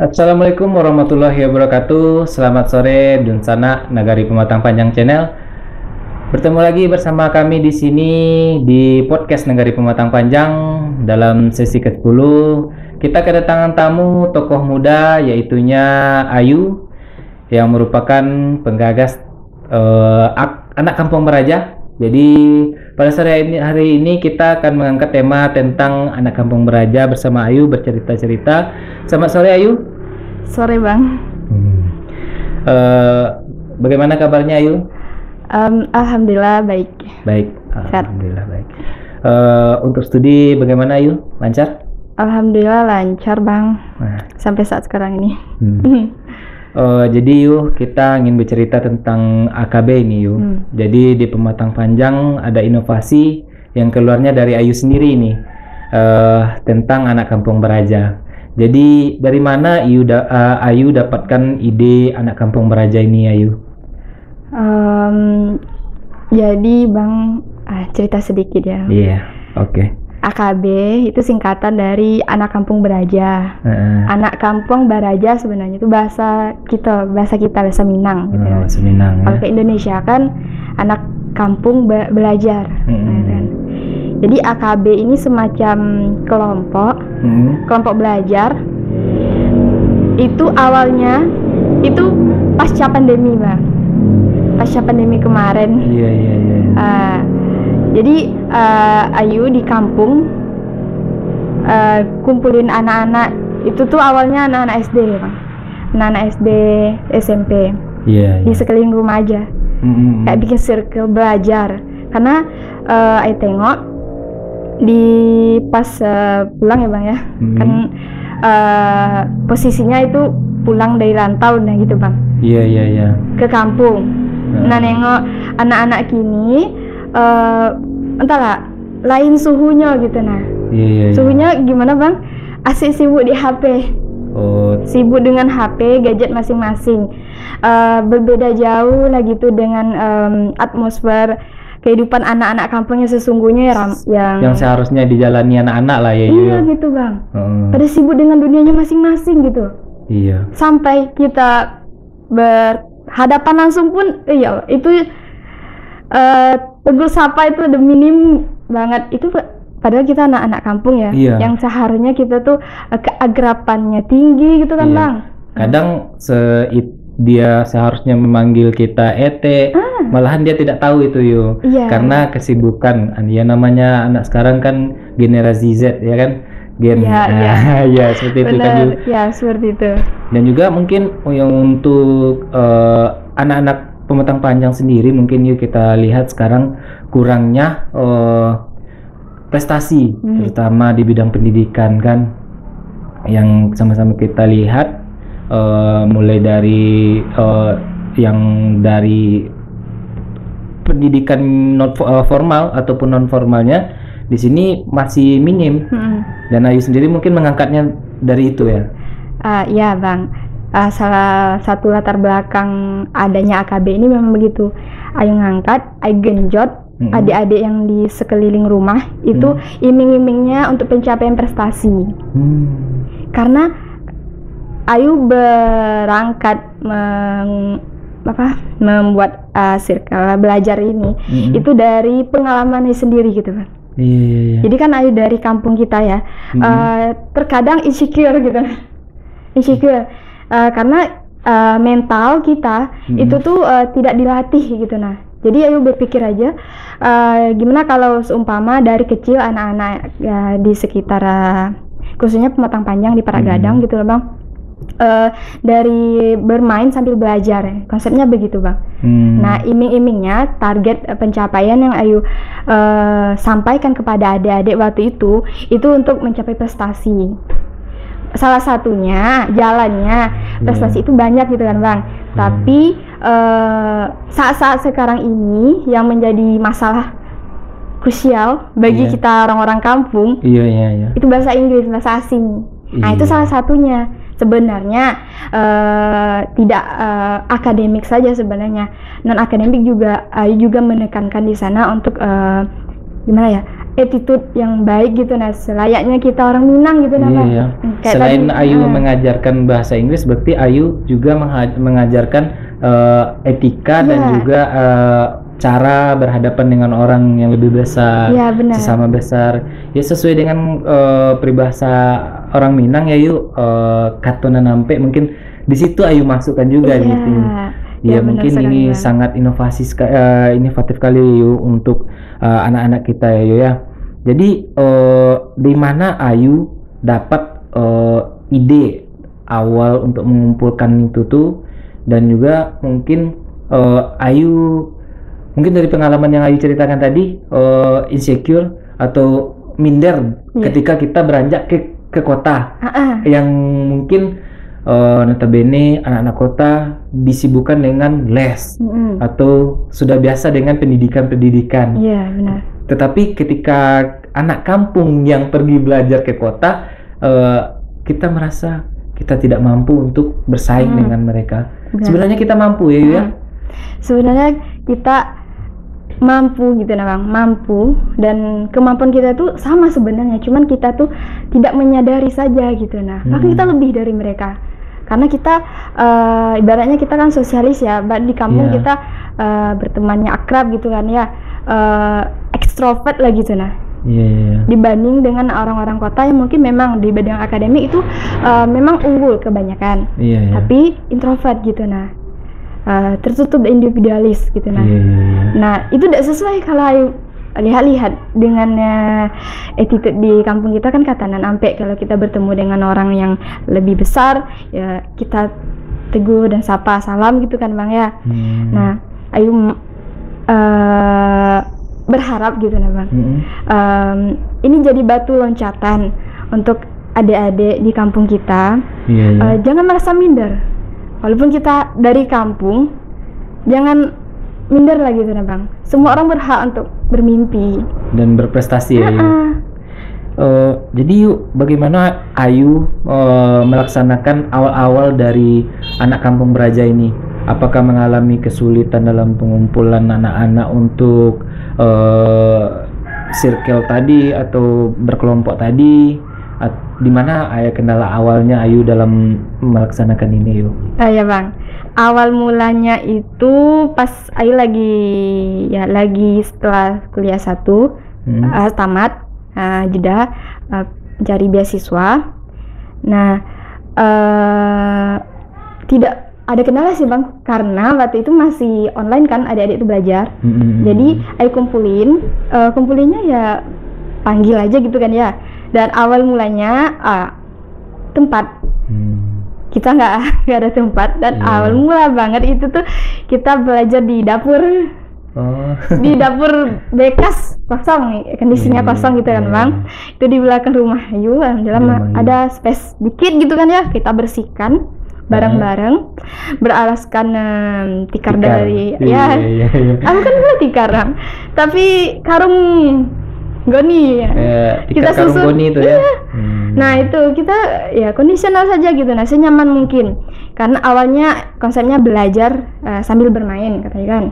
Assalamualaikum warahmatullahi wabarakatuh. Selamat sore Dunsana Nagari Pematang Panjang Channel. Bertemu lagi bersama kami di sini di podcast Nagari Pematang Panjang dalam sesi ke-10. Kita kedatangan tamu tokoh muda yaitunya Ayu yang merupakan penggagas anak kampung Beraja. Jadi pada sore hari ini kita akan mengangkat tema tentang anak kampung Beraja bersama Ayu bercerita-cerita. Selamat sore Ayu. Sore Bang. Bagaimana kabarnya Ayu? Alhamdulillah baik. Baik. Sehat. Alhamdulillah baik. Untuk studi bagaimana Ayu? Lancar? Alhamdulillah lancar Bang. Nah. Sampai saat sekarang ini. Jadi yuk kita ingin bercerita tentang AKB ini yuk. Jadi di Pematang Panjang ada inovasi yang keluarnya dari Ayu sendiri nih tentang anak kampung Beraja. Jadi dari mana Ayu dapatkan ide anak kampung Beraja ini Ayu? Jadi Bang cerita sedikit ya. Iya, oke. AKB itu singkatan dari anak kampung Beraja. Anak kampung Beraja sebenarnya itu bahasa Minang gitu ya. Bahasa Minang. Kalau ke Indonesia kan anak kampung belajar. Kan? Jadi AKB ini semacam kelompok belajar. Itu awalnya itu pasca pandemi Bang. Pasca pandemi kemarin. Iya. Jadi Ayu di kampung kumpulin anak-anak itu tuh awalnya anak-anak SD Bang. Anak-anak SD, SMP. Iya. Di sekeliling rumah aja. Kayak bikin circle belajar. Karena Ayu tengok di pas pulang ya Bang ya. Kan posisinya itu pulang dari rantau nah gitu Bang. Iya. Ke kampung. Nah nengok anak-anak kini entahlah lain suhunya gitu nah. Iya. Suhunya gimana Bang? Asik sibuk di HP. Sibuk dengan HP, gadget masing-masing. Berbeda jauh lah gitu dengan atmosfer kehidupan anak-anak kampungnya sesungguhnya yang seharusnya dijalani anak-anak lah ya. Iya gitu Bang. Pada sibuk dengan dunianya masing-masing gitu. Iya. Sampai kita berhadapan langsung pun iya itu tegur sapa itu udah minim banget. Itu padahal kita anak-anak kampung ya. Iya. Yang seharusnya kita tuh keagrapannya tinggi gitu kan Bang. Kadang dia seharusnya memanggil kita Ete, malahan dia tidak tahu itu yuk. Iya. Karena kesibukan. Ya namanya anak sekarang kan generasi Z ya kan. Ya seperti itu kan yuk. Ya seperti itu. Dan juga mungkin yang untuk anak-anak Pematang Panjang sendiri mungkin yuk kita lihat sekarang kurangnya prestasi terutama di bidang pendidikan kan yang sama-sama kita lihat mulai dari yang dari pendidikan non formal ataupun non formalnya di sini masih minim. Dan Ayu sendiri mungkin mengangkatnya dari itu ya. Ya Bang. Salah satu latar belakang adanya AKB ini memang begitu. Ayu ngangkat, Ayu genjot adik-adik yang di sekeliling rumah itu iming-imingnya untuk pencapaian prestasi. Karena Ayu berangkat membuat circle belajar ini itu dari pengalaman Ayu sendiri gitu kan. Iya. Jadi kan Ayu dari kampung kita ya, terkadang insecure gitu. Karena mental kita itu tuh tidak dilatih gitu nah. Jadi Ayu berpikir aja gimana kalau seumpama dari kecil anak-anak di sekitar khususnya Pematang Panjang di Paragadang gitu loh Bang. Dari bermain sambil belajar ya. Konsepnya begitu Bang. Nah iming-imingnya target pencapaian yang Ayu sampaikan kepada adik-adik waktu itu untuk mencapai prestasi. Salah satunya jalannya prestasi itu banyak gitu kan Bang. Tapi saat-saat sekarang ini yang menjadi masalah krusial bagi kita orang-orang kampung itu bahasa Inggris, bahasa asing. Nah itu salah satunya. Sebenarnya tidak akademik saja sebenarnya, non akademik juga juga menekankan di sana untuk gimana ya, attitude yang baik gitu nah, selayaknya kita orang Minang gitu nah Bang. Iya. Kayak Selain tadi, Ayu mengajarkan bahasa Inggris, berarti Ayu juga mengajarkan etika dan Iya. juga cara berhadapan dengan orang yang lebih besar, Iya, benar. sesama besar. Ya sesuai dengan peribahasa orang Minang ya Yu, katuna nampe, mungkin di situ Ayu masukkan juga Iya. gitu. Iya, Ya benar mungkin sekali, ini Bang. sangat inovatif kali Yu untuk anak-anak kita ya Yu ya. Jadi di mana Ayu dapat ide awal untuk mengumpulkan itu tuh, dan juga mungkin Ayu mungkin dari pengalaman yang Ayu ceritakan tadi, insecure atau minder Iya. ketika kita beranjak ke kota Ah, yang mungkin notabene anak-anak kota disibukkan dengan les mm-mm. atau sudah biasa dengan pendidikan. Iya, benar. Tetapi ketika anak kampung yang pergi belajar ke kota, kita merasa kita tidak mampu untuk bersaing dengan mereka. Benar. Sebenarnya kita mampu ya, Yu, ya. Sebenarnya kita mampu gitu nah Bang, mampu, dan kemampuan kita tuh sama sebenarnya, cuman kita tuh tidak menyadari saja gitu nah. Bahkan kita lebih dari mereka. Karena kita ibaratnya kita kan sosialis ya, di kampung Iya. kita bertemannya akrab gitu kan ya, ekstrovert lah gitu nah. Iya. Dibanding dengan orang-orang kota yang mungkin memang di bidang akademik itu memang unggul kebanyakan, Iya. tapi introvert gitu nah. Tertutup individualis gitu nah. Iya. Nah itu tidak sesuai kalau Ayu lihat dengan attitude di kampung kita kan katanan ampe, kalau kita bertemu dengan orang yang lebih besar ya kita tegur dan sapa salam gitu kan Bang ya. Nah Ayu berharap gitu nah Bang, ini jadi batu loncatan untuk adik-adik di kampung kita. Iya. Jangan merasa minder. Walaupun kita dari kampung, jangan minder lagi gitu nah Bang. Semua orang berhak untuk bermimpi Dan berprestasi ya. Yu. Jadi Yu, bagaimana Ayu melaksanakan awal-awal dari anak kampung Beraja ini? Apakah mengalami kesulitan dalam pengumpulan anak-anak untuk circle tadi atau berkelompok tadi? Di mana kendala awalnya Ayu dalam melaksanakan ini Yu? Ya Bang, awal mulanya itu pas Ayu lagi setelah kuliah 1 tamat, jeda cari beasiswa. Nah tidak ada kendala sih Bang, karena waktu itu masih online kan, adik-adik itu belajar. Jadi Ayu kumpulinnya ya panggil aja gitu kan ya. Dan awal mulanya tempat kita nggak ada tempat, dan awal mula banget itu tuh kita belajar di dapur. Di dapur bekas kosong, kondisinya kosong gitu kan Bang. Itu di belakang rumah Ayu, alhamdulillah ada space dikit gitu kan ya, kita bersihkan bareng-bareng beralaskan tikar dari ya. Aku kan bukan tikar Bang, tapi karung goni ya. Kita karung susun goni itu ya. Nah itu kita ya kondisional saja gitu, nah senyaman mungkin, karena awalnya konsepnya belajar sambil bermain katanya kan.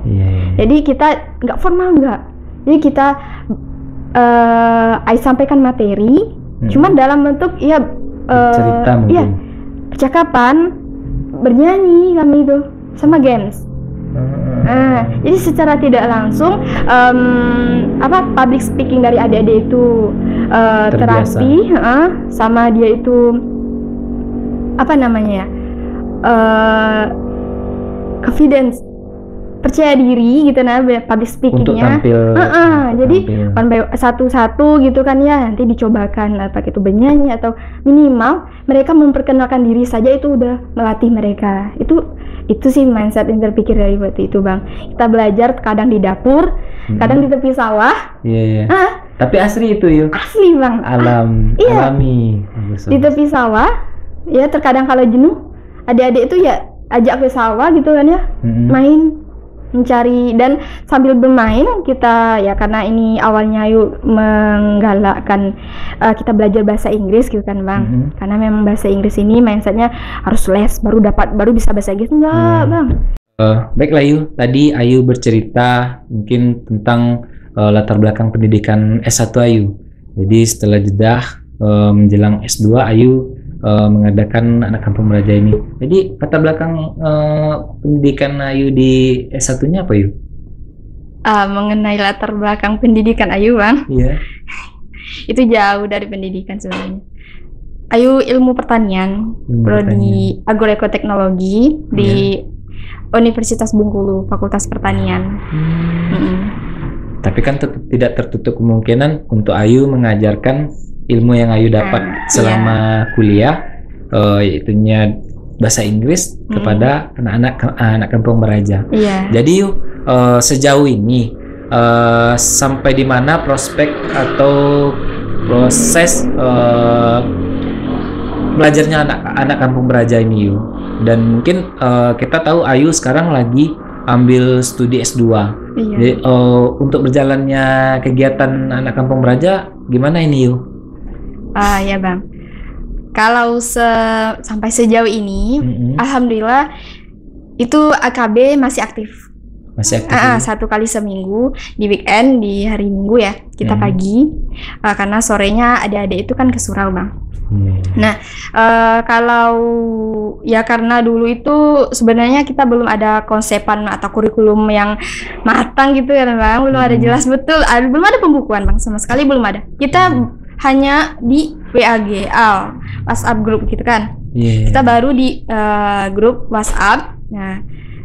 Jadi kita nggak formal, jadi kita sampaikan materi, cuman dalam bentuk ya cerita mungkin. Iya, percakapan, bernyanyi kami itu sama games. Jadi secara tidak langsung public speaking dari adik-adik itu terapi, sama dia itu apa namanya ya, confidence, percaya diri gitu nah, public speakingnya. Jadi satu-satu gitu kan ya, nanti dicobakan apakah itu bernyanyi atau minimal mereka memperkenalkan diri saja itu udah melatih mereka. Itu sih mindset yang terpikir dari waktu itu Bang. Kita belajar kadang di dapur, kadang di tepi sawah. Tapi asli itu Yu. Asli Bang. Alami. Di tepi sawah, ya terkadang kalau jenuh, adik-adik itu ya ajak ke sawah gitu kan ya, main, mencari, dan sambil bermain kita ya, karena ini awalnya yuk menggalakkan kita belajar bahasa Inggris gitu kan Bang. Karena memang bahasa Inggris ini mindsetnya harus les baru bisa bahasa Inggris, enggak Bang. Baiklah Yu, tadi Ayu bercerita mungkin tentang latar belakang pendidikan S1 Ayu. Jadi setelah jeda menjelang S2 Ayu mengadakan Anak Kampung Beraja ini. Jadi latar belakang pendidikan Ayu di S1-nya apa, Yu? Mengenai latar belakang pendidikan Ayu, Bang. Iya. Itu jauh dari pendidikan sebenarnya. Ayu ilmu pertanian, prodi agroekoteknologi di Universitas Bengkulu, Fakultas Pertanian. Tapi kan tidak tertutup kemungkinan untuk Ayu mengajarkan ilmu yang Ayu dapat selama kuliah, yaitunya bahasa Inggris kepada anak kampung Beraja. Jadi Yu, sejauh ini sampai di mana prospek atau proses belajarnya anak kampung Beraja ini, Yu? Dan mungkin kita tahu Ayu sekarang lagi ambil studi S2. Jadi untuk berjalannya kegiatan Anak Kampung Beraja gimana ini, Yu? Ya Bang, kalau sampai sejauh ini alhamdulillah itu AKB masih aktif. Masih aktif. 1 kali seminggu di weekend, di hari Minggu ya kita pagi, karena sorenya adik-adik itu kan ke surau, Bang. Nah, kalau ya karena dulu itu sebenarnya kita belum ada konsepan atau kurikulum yang matang gitu ya, Bang. Belum ada jelas betul, belum ada pembukuan, Bang, sama sekali belum ada. Kita hanya di WAG, WhatsApp grup gitu kan. Kita baru di grup WhatsApp. Nah,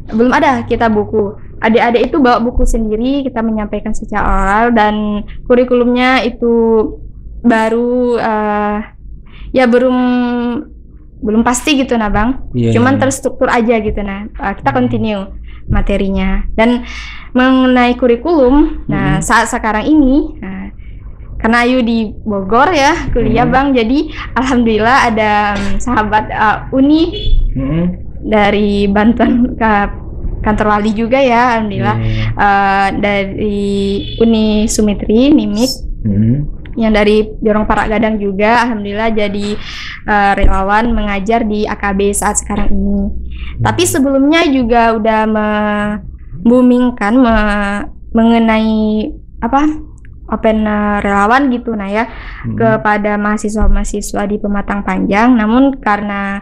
belum ada kita buku. Adik-adik itu bawa buku sendiri, kita menyampaikan secara oral, dan kurikulumnya itu baru ya belum pasti gitu nah, Bang. Cuman terstruktur aja gitu nah. Kita continue materinya. Dan mengenai kurikulum, nah saat sekarang ini, karena Ayu di Bogor ya kuliah, Bang, jadi alhamdulillah ada sahabat Uni dari Banten ke kantor wali juga ya, alhamdulillah. Dari Uni Sumitri Nimik, yang dari Jorong Parak Gadang juga, alhamdulillah jadi relawan mengajar di AKB saat sekarang ini. Tapi sebelumnya juga udah membumingkan mengenai open relawan gitu nah ya, kepada mahasiswa-mahasiswa di Pematang Panjang. Namun karena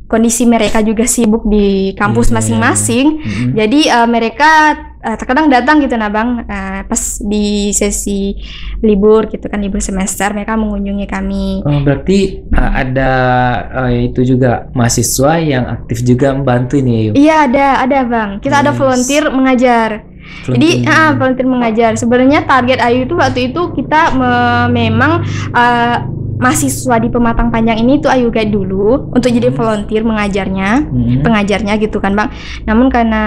kondisi mereka juga sibuk di kampus masing-masing, jadi mereka terkadang datang gitu nah, Bang, pas di sesi libur gitu kan, libur semester, mereka mengunjungi kami. Berarti ada itu juga mahasiswa yang aktif juga membantu ini, Yu? Iya, ada Bang. Kita ada volunteer mengajar. Jadi volunteer mengajar. Sebenarnya target Ayu itu waktu itu kita memang mahasiswa di Pematang Panjang ini tuh Ayu guide dulu untuk jadi volunteer pengajarnya gitu kan, Bang. Namun karena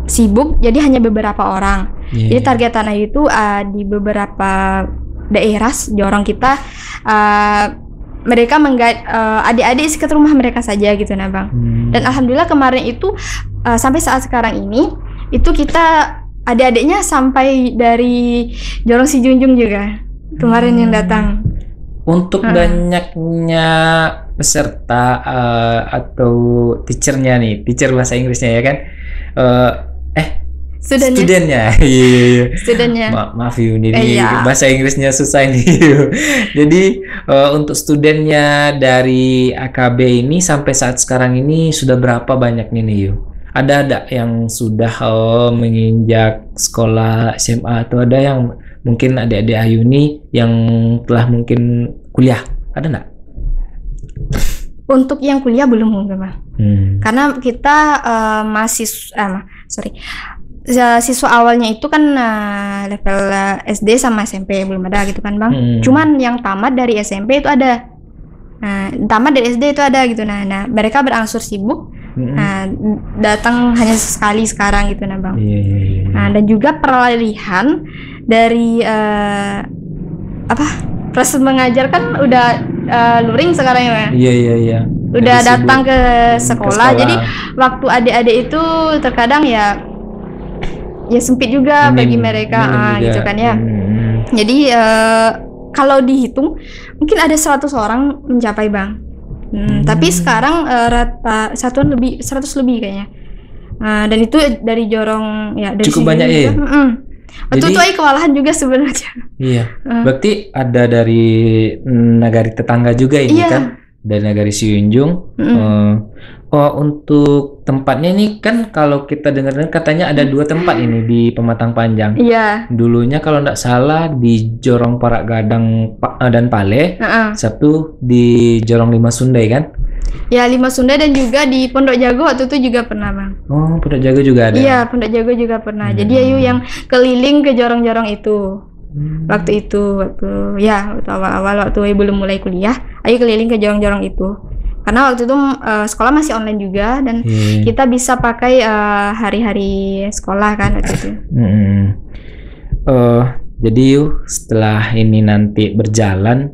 sibuk jadi hanya beberapa orang. Jadi targetan Ayu itu di beberapa daerah Jorong kita, mereka mengguide adik-adik sekitar rumah mereka saja gitu nah, Bang. Dan alhamdulillah kemarin itu sampai saat sekarang ini itu kita adik-adiknya sampai dari Jorong Sijunjung juga kemarin yang datang. Untuk banyaknya peserta atau teacher bahasa Inggrisnya ya kan, studennya. Maaf Yu, ini bahasa Inggrisnya susah ini. Jadi untuk studennya dari AKB ini sampai saat sekarang ini sudah berapa banyaknya nih, Yu? Ada yang sudah menginjak sekolah SMA, atau ada yang mungkin adik-adik Ayu ini yang telah mungkin kuliah, ada nggak? Untuk yang kuliah belum, Bang. Karena kita siswa awalnya itu kan level SD sama SMP belum ada gitu kan, Bang. Cuman yang tamat dari SMP itu ada. Tamat dari SD itu ada gitu. Nah mereka berangsur sibuk. Datang hanya sekali sekarang gitu nah, Bang. Dan juga peralihan dari proses mengajar kan udah luring sekarang ya. Iya. Udah jadi datang ke sekolah. Jadi waktu adik-adik itu terkadang ya sempit juga bagi mereka gitu kan ya. Jadi kalau dihitung mungkin ada 100 orang mencapai, Bang. Tapi sekarang rata 100 lebih kayaknya. Dan itu dari Jorong ya, dari cukup banyak ya. Waktu itu Ayu kewalahan juga sebenarnya. Iya. Berarti ada dari negara tetangga juga ini kan? Dari negara Siyunjung. Oh, untuk tempatnya ini kan kalau kita dengar katanya ada 2 tempat ini di Pematang Panjang. Iya. Dulunya kalau nggak salah di Jorong Parak Gadang dan Pale, satu di Jorong Lima Sundai kan? Ya, Lima Sundai dan juga di Pondok Jago waktu itu juga pernah, Bang. Oh, Pondok Jago juga ada. Iya, Pondok Jago juga pernah. Jadi Ayu yang keliling ke jorong-jorong itu. Waktu awal-awal waktu Ayu belum mulai kuliah, Ayu keliling ke jorong-jorong itu. Karena waktu itu sekolah masih online juga dan kita bisa pakai hari-hari sekolah kan waktu itu. Jadi yuk setelah ini nanti berjalan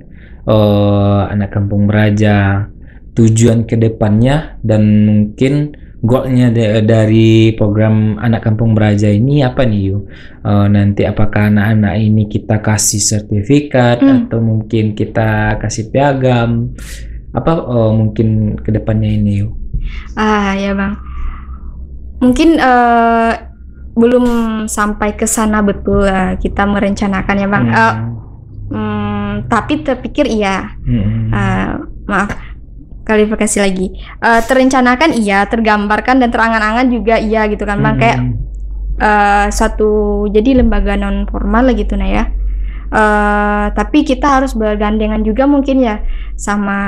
Anak Kampung Beraja, tujuan kedepannya dan mungkin goalnya dari program Anak Kampung Beraja ini apa nih yuk? Nanti apakah anak-anak ini kita kasih sertifikat atau mungkin kita kasih piagam? Apa mungkin kedepannya ini yuk? Ya Bang, mungkin belum sampai ke sana betul kita merencanakan ya Bang. Tapi terpikir iya. Maaf, klarifikasi lagi. Terencanakan iya, tergambarkan dan terangan-angan juga iya gitu kan Bang. Kayak jadi lembaga non formal gitu nah ya. Tapi kita harus bergandengan juga mungkin ya sama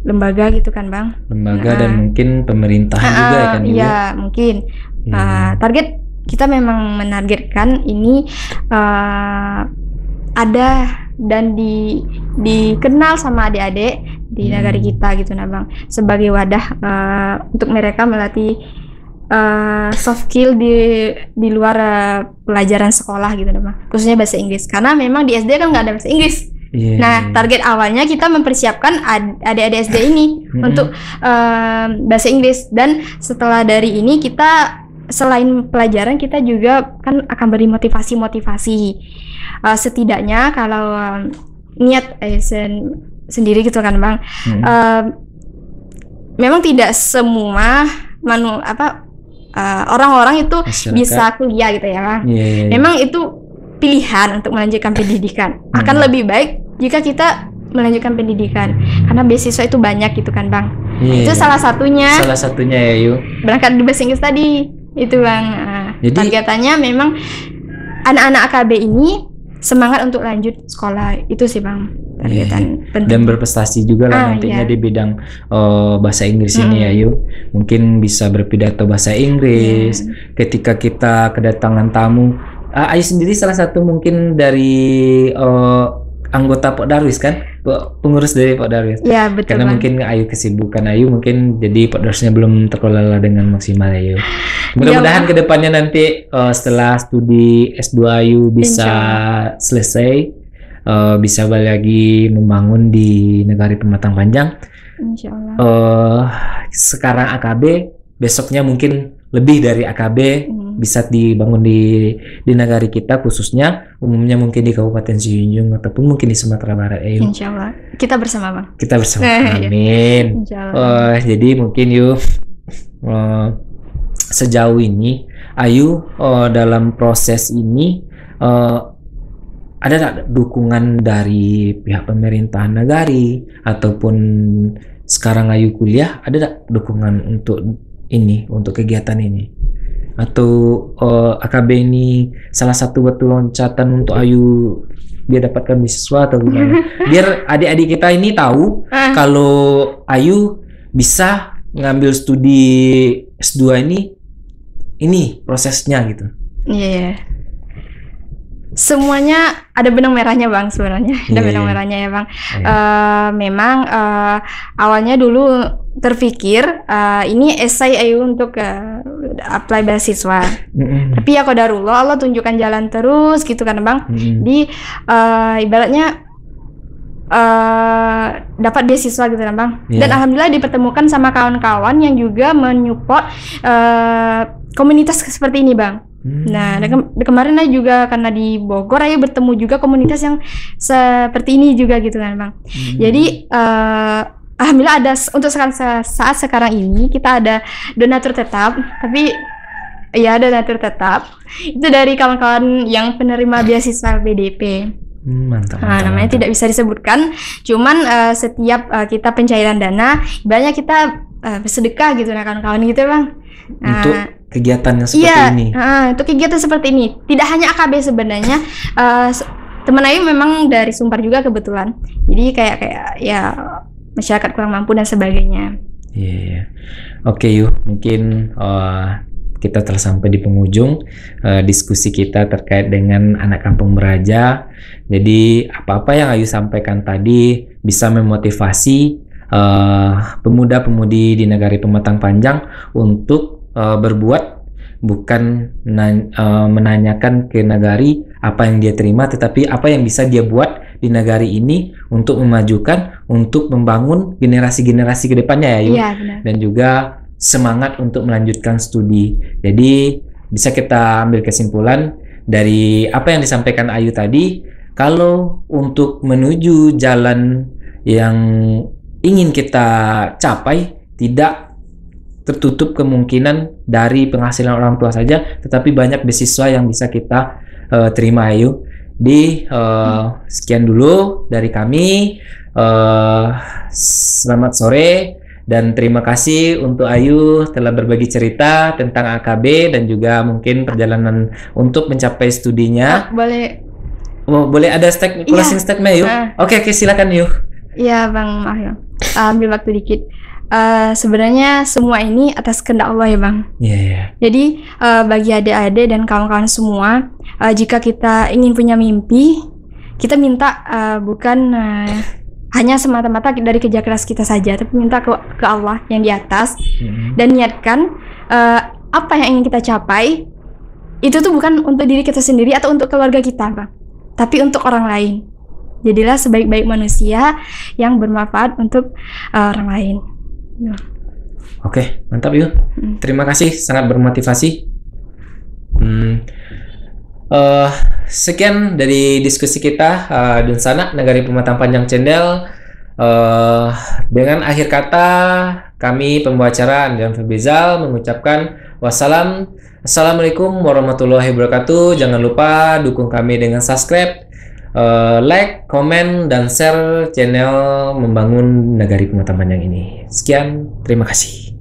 lembaga gitu kan Bang. Lembaga dan mungkin pemerintahan juga kan juga. Iya mungkin. Target kita memang menargetkan ini ada dan dikenal sama adik-adik di negara kita gitu nah Bang. Sebagai wadah untuk mereka melatih soft skill di luar pelajaran sekolah gitu Bang, khususnya bahasa Inggris karena memang di SD kan nggak ada bahasa Inggris. Nah target awalnya kita mempersiapkan adik-adik SD ini untuk bahasa Inggris dan setelah dari ini kita selain pelajaran kita juga kan akan beri motivasi setidaknya kalau niat sendiri gitu kan Bang. Memang tidak semua orang-orang itu masyarakat bisa kuliah gitu ya Bang. Memang itu pilihan untuk melanjutkan pendidikan. Akan lebih baik jika kita melanjutkan pendidikan karena beasiswa itu banyak gitu kan Bang. Itu salah satunya ya yuk. Berangkat di bahasa Inggris tadi itu Bang. Jadi targetannya memang anak-anak AKB ini semangat untuk lanjut sekolah itu sih Bang. Targetan penting. Dan berprestasi juga lah nantinya di bidang bahasa Inggris ini ya yuk. Mungkin bisa berpidato bahasa Inggris ketika kita kedatangan tamu. Ayu sendiri salah satu mungkin dari anggota Pok Darwis kan, pengurus dari Pok Darwis. Iya betul. Karena mungkin Ayu kesibukan Ayu mungkin jadi Pok Darwisnya belum terkelola dengan maksimal Ayu. Mudah-mudahan kedepannya nanti setelah studi S2 Ayu bisa selesai, bisa balik lagi membangun di negara Pematang Panjang. Insyaallah. Sekarang AKB, besoknya mungkin lebih dari AKB bisa dibangun di negara kita khususnya umumnya mungkin di Kabupaten Siyunjung ataupun mungkin di Sumatera Barat. Insyaallah kita bersama Bang. Kita bersama. Amin. Jadi mungkin yuk sejauh ini Ayu dalam proses ini ada tak dukungan dari pihak pemerintahan negari ataupun sekarang Ayu kuliah ada tak dukungan untuk kegiatan ini? Atau AKB ini salah satu batu loncatan untuk Ayu biar dapatkan beasiswa atau gimana? Biar adik-adik kita ini tahu kalau Ayu bisa ngambil studi S2 ini prosesnya gitu. Iya. Semuanya ada benang merahnya Bang sebenarnya. Ada benang merahnya ya Bang. Memang awalnya dulu terpikir ini esai Ayu untuk apply beasiswa. Tapi ya qadarullah Allah tunjukkan jalan terus gitu kan Bang. Di ibaratnya dapat beasiswa gitu kan Bang. Dan alhamdulillah dipertemukan sama kawan-kawan yang juga menyupport komunitas seperti ini Bang. Nah, kemarin Ayu juga karena di Bogor Ayu bertemu juga komunitas yang seperti ini juga gitu kan Bang. Jadi alhamdulillah ada untuk saat sekarang ini kita ada donatur tetap, tapi Iya, donatur tetap. Itu dari kawan-kawan yang penerima beasiswa LPDP. Mantap, Nah, namanya mantap. tidak bisa disebutkan. Cuman setiap kita pencairan dana, ibaratnya kita bersedekah gitu, nah kawan-kawan gitu bang. Untuk kegiatan yang seperti Iya, ini. untuk kegiatan seperti ini. Tidak hanya AKB sebenarnya. Teman Ayu memang dari Sumpar juga kebetulan. Jadi kayak ya masyarakat kurang mampu dan sebagainya. Iya. Oke yuk, mungkin kita telah sampai di penghujung diskusi kita terkait dengan anak kampung Beraja. Jadi apa-apa yang Ayu sampaikan tadi bisa memotivasi pemuda-pemudi di Negari Pematang Panjang untuk berbuat, bukan menanyakan ke Nagari apa yang dia terima, tetapi apa yang bisa dia buat di Nagari ini untuk memajukan, untuk membangun generasi-generasi ke depannya ya Ayu. Iya, benar. Dan juga semangat untuk melanjutkan studi. Jadi bisa kita ambil kesimpulan dari apa yang disampaikan Ayu tadi, kalau untuk menuju jalan yang ingin kita capai, tidak tertutup kemungkinan dari penghasilan orang tua saja, tetapi banyak beasiswa yang bisa kita terima Ayu. Sekian dulu dari kami. Selamat sore dan terima kasih untuk Ayu telah berbagi cerita tentang AKB dan juga mungkin perjalanan untuk mencapai studinya. Boleh ada closing statement Ayu? Oke, silakan Ayu. Iya bang, maaf ya, ambil waktu dikit. Sebenarnya semua ini atas kehendak Allah ya bang. Jadi bagi adik-adik dan kawan-kawan semua, jika kita ingin punya mimpi, kita minta bukan hanya semata-mata dari kerja keras kita saja, tapi minta ke Allah yang di atas, dan niatkan apa yang ingin kita capai itu tuh bukan untuk diri kita sendiri atau untuk keluarga kita bang, tapi untuk orang lain. Jadilah sebaik-baik manusia yang bermanfaat untuk orang lain. Oke, mantap yuk. Terima kasih, sangat bermotivasi. Sekian dari diskusi kita Dunsana Nagari Pematang Panjang Channel. Dengan akhir kata kami pembawa acara Andrian Febrizal mengucapkan Assalamualaikum warahmatullahi wabarakatuh. Jangan lupa dukung kami dengan subscribe, like, komen, dan share channel Membangun Nagari Pematang Panjang ini. Sekian, terima kasih.